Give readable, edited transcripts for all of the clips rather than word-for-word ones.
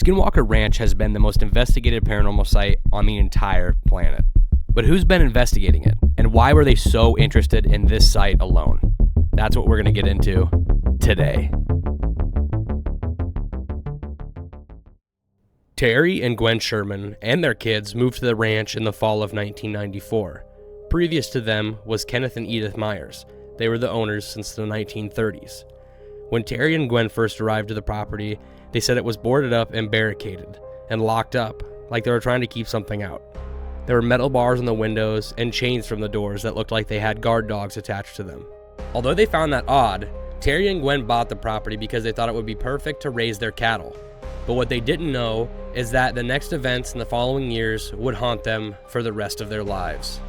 Skinwalker Ranch has been the most investigated paranormal site on the entire planet. But who's been investigating it? And why were they so interested in this site alone? That's what we're going to get into today. Terry and Gwen Sherman and their kids moved to the ranch in the fall of 1994. Previous to them was Kenneth and Edith Myers. They were the owners since the 1930s. When Terry and Gwen first arrived to the property, they said it was boarded up and barricaded and locked up, like they were trying to keep something out. There were metal bars on the windows and chains from the doors that looked like they had guard dogs attached to them. Although they found that odd, Terry and Gwen bought the property because they thought it would be perfect to raise their cattle. But what they didn't know is that the next events in the following years would haunt them for the rest of their lives.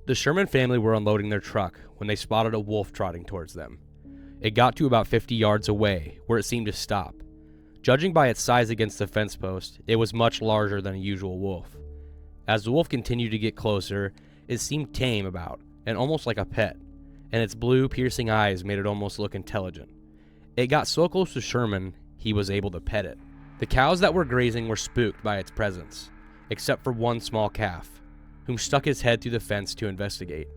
The Sherman family were unloading their truck when they spotted a wolf trotting towards them. It got to about 50 yards away, where it seemed to stop. Judging by its size against the fence post, it was much larger than a usual wolf. As the wolf continued to get closer, it seemed tame about, and almost like a pet, and its blue, piercing eyes made it almost look intelligent. It got so close to Sherman, he was able to pet it. The cows that were grazing were spooked by its presence, except for one small calf, whom stuck his head through the fence to investigate.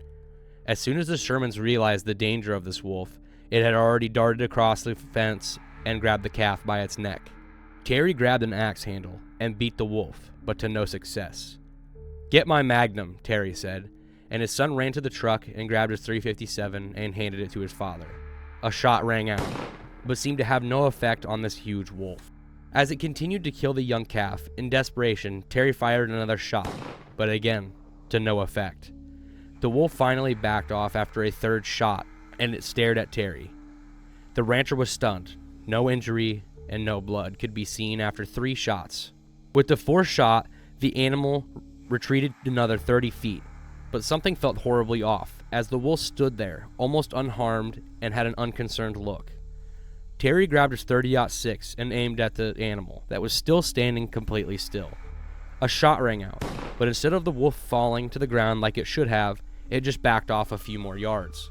As soon as the Shermans realized the danger of this wolf, it had already darted across the fence and grabbed the calf by its neck. Terry grabbed an axe handle and beat the wolf, but to no success. "Get my Magnum," Terry said, and his son ran to the truck and grabbed his .357 and handed it to his father. A shot rang out, but seemed to have no effect on this huge wolf. As it continued to kill the young calf, in desperation, Terry fired another shot, but again, to no effect. The wolf finally backed off after a third shot, and it stared at Terry. The rancher was stunned. No injury and no blood could be seen after 3 shots. With the 4th shot, the animal retreated another 30 feet, but something felt horribly off, as the wolf stood there, almost unharmed, and had an unconcerned look. Terry grabbed his .30-06 and aimed at the animal that was still standing completely still. A shot rang out, but instead of the wolf falling to the ground like it should have, it just backed off a few more yards.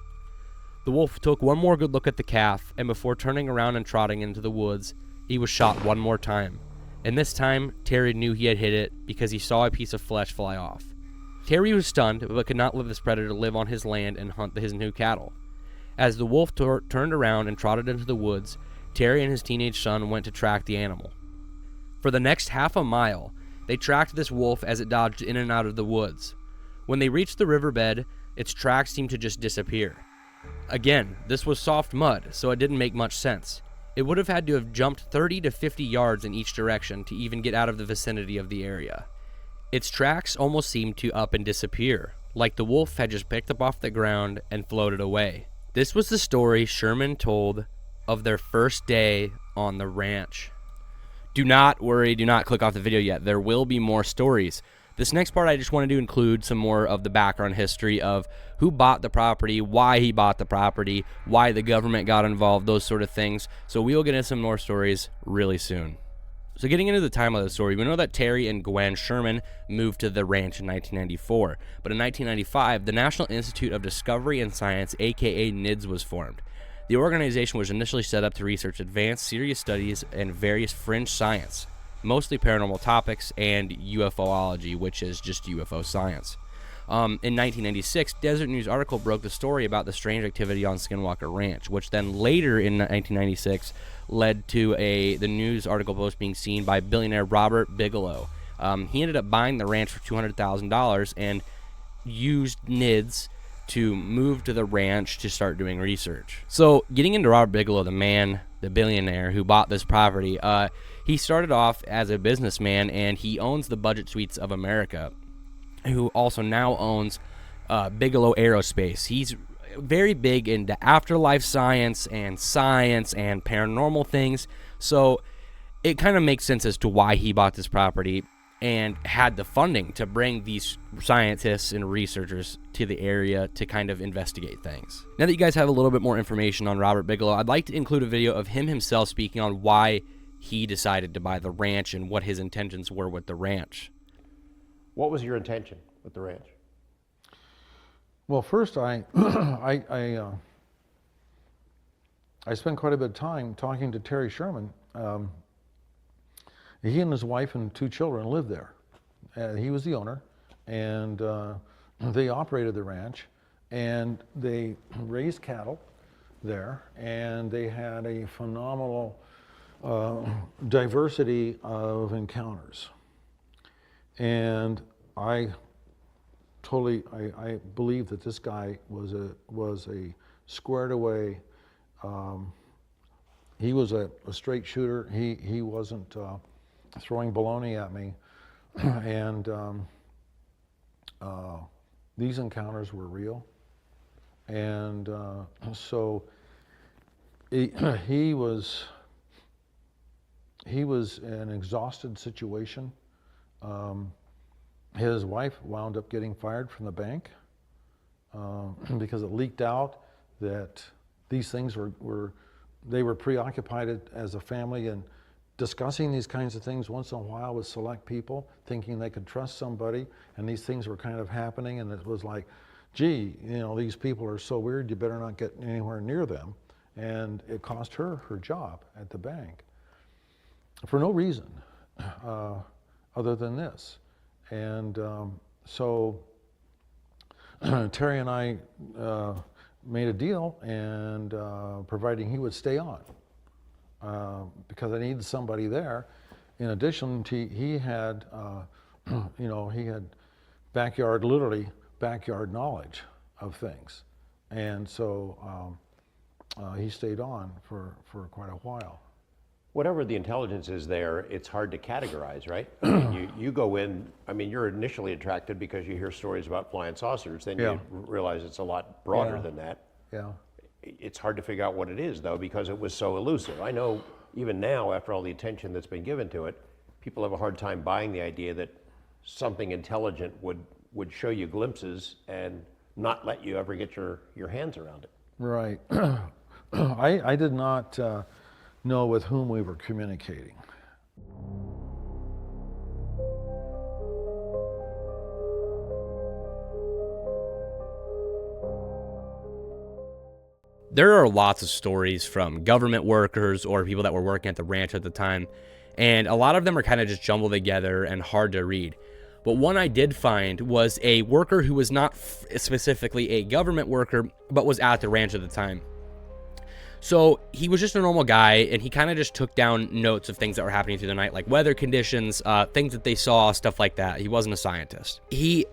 The wolf took one more good look at the calf, and before turning around and trotting into the woods, he was shot one more time. And this time, Terry knew he had hit it because he saw a piece of flesh fly off. Terry was stunned, but could not let this predator live on his land and hunt his new cattle. As the wolf turned around and trotted into the woods, Terry and his teenage son went to track the animal. For the next half a mile, they tracked this wolf as it dodged in and out of the woods. When they reached the riverbed, its tracks seemed to just disappear. Again, this was soft mud, so it didn't make much sense. It would have had to have jumped 30 to 50 yards in each direction to even get out of the vicinity of the area. Its tracks almost seemed to up and disappear, like the wolf had just picked up off the ground and floated away. This was the story Sherman told of their first day on the ranch. Do not worry, do not click off the video yet. There will be more stories. This next part, I just wanted to include some more of the background history of who bought the property, why he bought the property, why the government got involved, those sort of things. So we will get into some more stories really soon. So getting into the time of the story, we know that Terry and Gwen Sherman moved to the ranch in 1994. But in 1995, the National Institute of Discovery and Science, aka NIDS, was formed. The organization was initially set up to research advanced serious studies and various fringe science, mostly paranormal topics and UFOlogy, which is just UFO science. In 1996, Desert News article broke the story about the strange activity on Skinwalker Ranch, which then later in 1996 led to the news article post being seen by billionaire Robert Bigelow. He ended up buying the ranch for $200,000 and used NIDS to move to the ranch to start doing research. So getting into Robert Bigelow, the billionaire who bought this property, he started off as a businessman, and he owns the Budget Suites of America, who also now owns Bigelow Aerospace. He's very big into afterlife science and paranormal things, so it kind of makes sense as to why he bought this property and had the funding to bring these scientists and researchers to the area to kind of investigate things. Now that you guys have a little bit more information on Robert Bigelow, I'd like to include a video of him himself speaking on why he decided to buy the ranch and what his intentions were with the ranch. What was your intention with the ranch? Well, first I spent quite a bit of time talking to Terry Sherman. He and his wife and 2 children lived there. He was the owner, and they operated the ranch, and they raised cattle there, and they had a phenomenal diversity of encounters. And I believe that this guy was a squared away. He was a straight shooter. He wasn't throwing baloney at me, and these encounters were real. And so he was in an exhausted situation. His wife wound up getting fired from the bank because it leaked out that these things they were preoccupied as a family and discussing these kinds of things once in a while with select people, thinking they could trust somebody, and these things were kind of happening, and it was like, gee, these people are so weird, you better not get anywhere near them. And it cost her job at the bank for no reason other than this. And so Terry and I made a deal, and providing he would stay on because I needed somebody there. In addition, he had he had literally backyard knowledge of things, and so he stayed on for quite a while. Whatever the intelligence is there, it's hard to categorize, right? I mean, you go in, I mean, you're initially attracted because you hear stories about flying saucers, then you realize it's a lot broader than that. Yeah. It's hard to figure out what it is, though, because it was so elusive. I know even now, after all the attention that's been given to it, people have a hard time buying the idea that something intelligent would show you glimpses and not let you ever get your hands around it. Right. I did not know with whom we were communicating. There are lots of stories from government workers or people that were working at the ranch at the time, and a lot of them are kind of just jumbled together and hard to read. But one I did find was a worker who was not specifically a government worker, but was at the ranch at the time. So he was just a normal guy, and he kind of just took down notes of things that were happening through the night, like weather conditions, things that they saw, stuff like that. He wasn't a scientist. He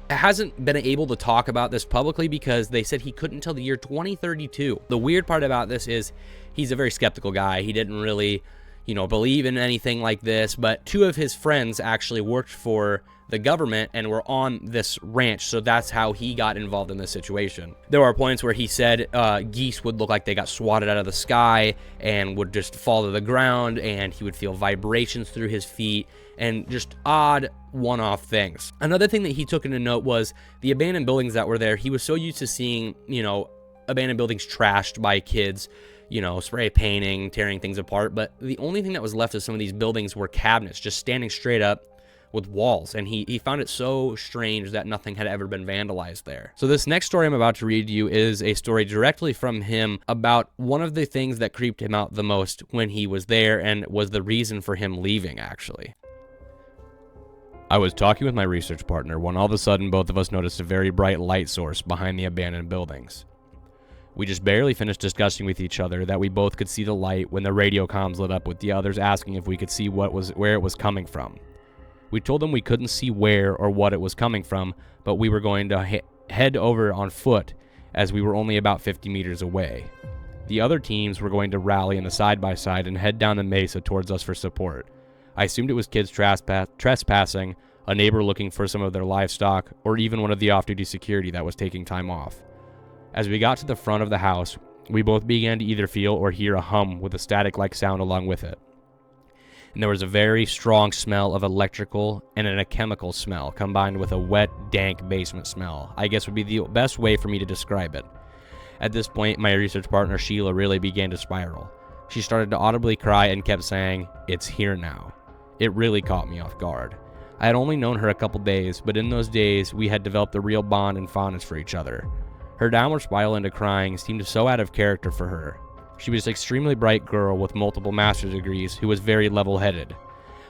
hasn't been able to talk about this publicly because they said he couldn't until the year 2032. The weird part about this is he's a very skeptical guy. He didn't really, believe in anything like this, but 2 of his friends actually worked for the government and were on this ranch, so that's how he got involved in this situation. There are points where he said geese would look like they got swatted out of the sky and would just fall to the ground, and he would feel vibrations through his feet and just odd one-off things. Another thing that he took into note was the abandoned buildings that were there. He was so used to seeing, abandoned buildings trashed by kids, spray painting, tearing things apart, but the only thing that was left of some of these buildings were cabinets just standing straight up with walls, and he found it so strange that nothing had ever been vandalized there. So this next story I'm about to read to you is a story directly from him about one of the things that creeped him out the most when he was there and was the reason for him leaving, actually. I was talking with my research partner when all of a sudden both of us noticed a very bright light source behind the abandoned buildings. We just barely finished discussing with each other that we both could see the light when the radio comms lit up with the others asking if we could see where it was coming from. We told them we couldn't see where or what it was coming from, but we were going to head over on foot as we were only about 50 meters away. The other teams were going to rally in the side-by-side and head down the mesa towards us for support. I assumed it was kids trespassing, a neighbor looking for some of their livestock, or even one of the off-duty security that was taking time off. As we got to the front of the house, we both began to either feel or hear a hum with a static-like sound along with it. And there was a very strong smell of electrical and a chemical smell combined with a wet, dank basement smell, I guess would be the best way for me to describe it. At this point, my research partner Sheila really began to spiral. She started to audibly cry and kept saying, "It's here now." It really caught me off guard. I had only known her a couple days, but in those days, we had developed a real bond and fondness for each other. Her downward spiral into crying seemed so out of character for her. She was an extremely bright girl with multiple master's degrees who was very level-headed.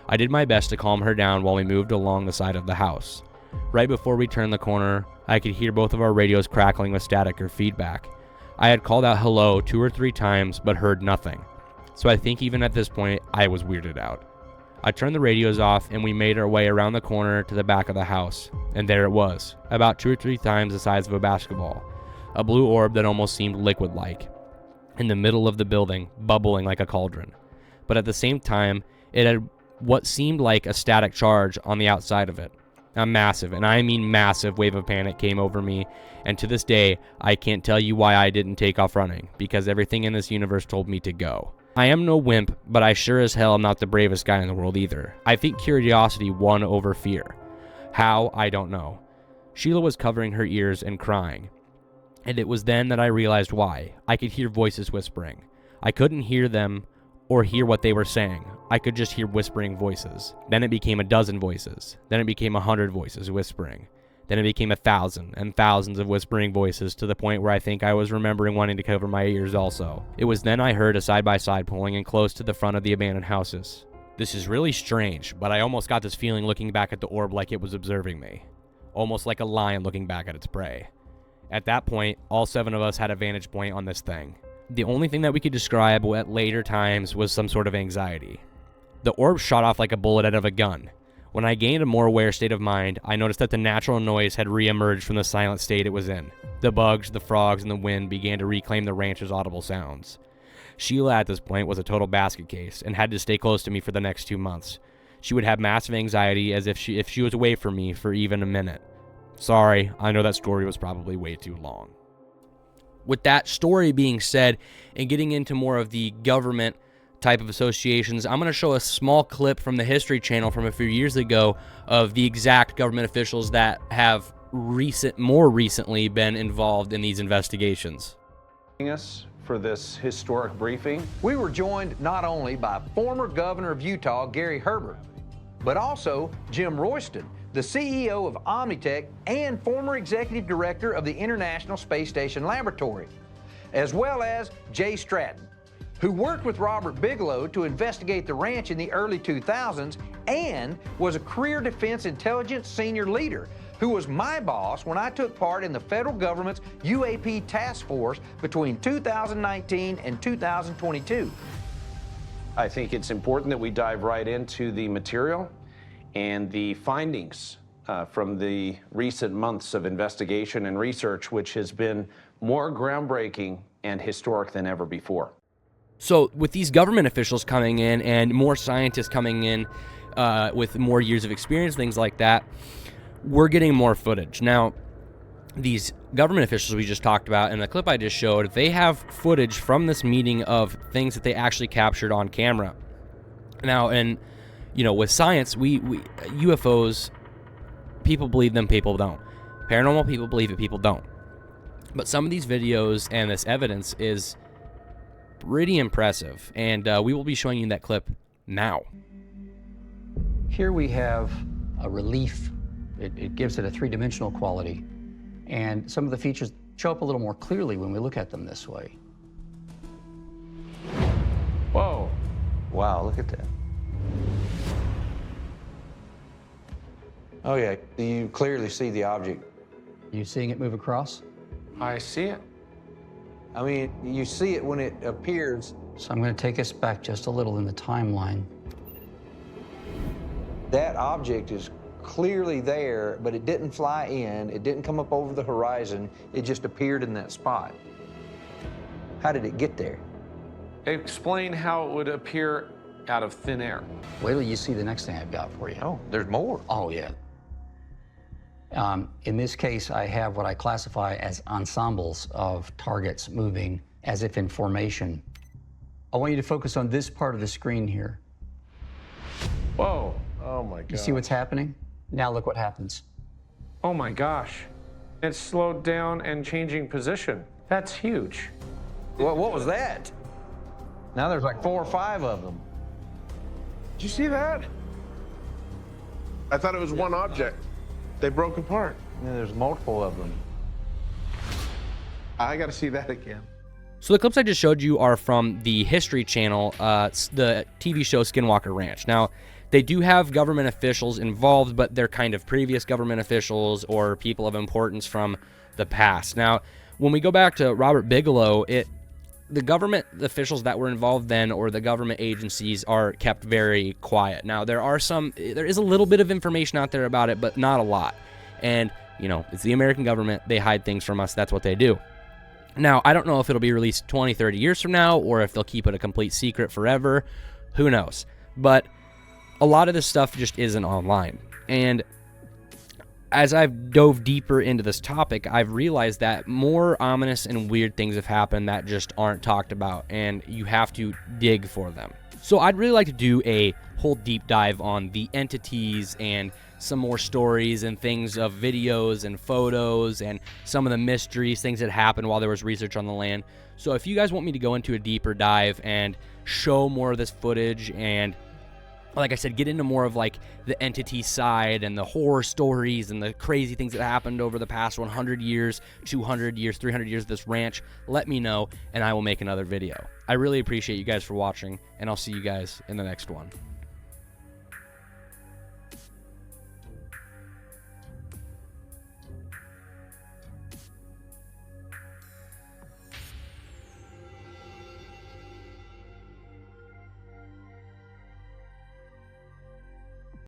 I did my best to calm her down while we moved along the side of the house. Right before we turned the corner, I could hear both of our radios crackling with static or feedback. I had called out hello 2 or 3 times but heard nothing, so I think even at this point I was weirded out. I turned the radios off and we made our way around the corner to the back of the house, and there it was, about 2 or 3 times the size of a basketball, a blue orb that almost seemed liquid-like, in the middle of the building, bubbling like a cauldron. But at the same time, it had what seemed like a static charge on the outside of it. A massive, and I mean massive, wave of panic came over me, and to this day, I can't tell you why I didn't take off running, because everything in this universe told me to go. I am no wimp, but I sure as hell am not the bravest guy in the world either. I think curiosity won over fear. How, I don't know. Sheila was covering her ears and crying, and it was then that I realized why. I could hear voices whispering. I couldn't hear them or hear what they were saying. I could just hear whispering voices. Then it became a dozen voices. Then it became 100 voices whispering. Then it became 1,000 and thousands of whispering voices, to the point where I think I was remembering wanting to cover my ears also. It was then I heard a side-by-side pulling in close to the front of the abandoned houses. This is really strange, but I almost got this feeling looking back at the orb like it was observing me. Almost like a lion looking back at its prey. At that point, all 7 of us had a vantage point on this thing. The only thing that we could describe at later times was some sort of anxiety. The orb shot off like a bullet out of a gun. When I gained a more aware state of mind, I noticed that the natural noise had re-emerged from the silent state it was in. The bugs, the frogs, and the wind began to reclaim the ranch's audible sounds. Sheila at this point was a total basket case and had to stay close to me for the next 2 months. She would have massive anxiety as if she was away from me for even a minute. Sorry, I know that story was probably way too long. With that story being said, and getting into more of the government type of associations, I'm going to show a small clip from the History Channel from a few years ago of the exact government officials that have more recently been involved in these investigations. Us for this historic briefing. We were joined not only by former governor of Utah, Gary Herbert, but also Jim Royston, the CEO of Omnitech and former executive director of the International Space Station Laboratory, as well as Jay Stratton, who worked with Robert Bigelow to investigate the ranch in the early 2000s and was a career defense intelligence senior leader who was my boss when I took part in the federal government's UAP task force between 2019 and 2022. I think it's important that we dive right into the material and the findings from the recent months of investigation and research, which has been more groundbreaking and historic than ever before. So with these government officials coming in and more scientists coming in with more years of experience, things like that, we're getting more footage. Now, these government officials we just talked about in the clip I just showed, they have footage from this meeting of things that they actually captured on camera. Now, and you know, with science, we UFOs, people believe them, people don't. Paranormal people believe it, people don't. But some of these videos and this evidence is pretty impressive, and we will be showing you that clip now. Here we have a relief. It gives it a three-dimensional quality, and some of the features show up a little more clearly when we look at them this way. Whoa. Wow, look at that. Oh yeah, you clearly see the object. You seeing it move across? I see it. I mean, you see it when it appears. So I'm going to take us back just a little in the timeline. That object is clearly there, but it didn't fly in, it didn't come up over the horizon, it just appeared in that spot. How did it get there? Explain how it would appear out of thin air. Wait till you see the next thing I've got for you. Oh, there's more. Oh, yeah. In this case, I have what I classify as ensembles of targets moving as if in formation. I want you to focus on this part of the screen here. Whoa. Oh my God. You see what's happening? Now look what happens. Oh my gosh. It's slowed down and changing position. That's huge. What was that? Now there's like 4 or 5 of them. Did you see that? I thought it was one object. They broke apart. And there's multiple of them. I got to see that again. So the clips I just showed you are from the History Channel, the TV show Skinwalker Ranch. Now, they do have government officials involved, but they're kind of previous government officials or people of importance from the past. Now, when we go back to Robert Bigelow, the government officials that were involved then, or the government agencies, are kept very quiet. Now, there is a little bit of information out there about it, but not a lot. And, you know, it's the American government. They hide things from us. That's what they do. Now, I don't know if it'll be released 20, 30 years from now, or if they'll keep it a complete secret forever. Who knows? But a lot of this stuff just isn't online. And as I've dove deeper into this topic, I've realized that more ominous and weird things have happened that just aren't talked about, and you have to dig for them. So I'd really like to do a whole deep dive on the entities and some more stories and things of videos and photos and some of the mysteries, things that happened while there was research on the land. So if you guys want me to go into a deeper dive and show more of this footage and, like I said, get into more of like the entity side and the horror stories and the crazy things that happened over the past 100 years, 200 years, 300 years of this ranch, let me know and I will make another video. I really appreciate you guys for watching, and I'll see you guys in the next one.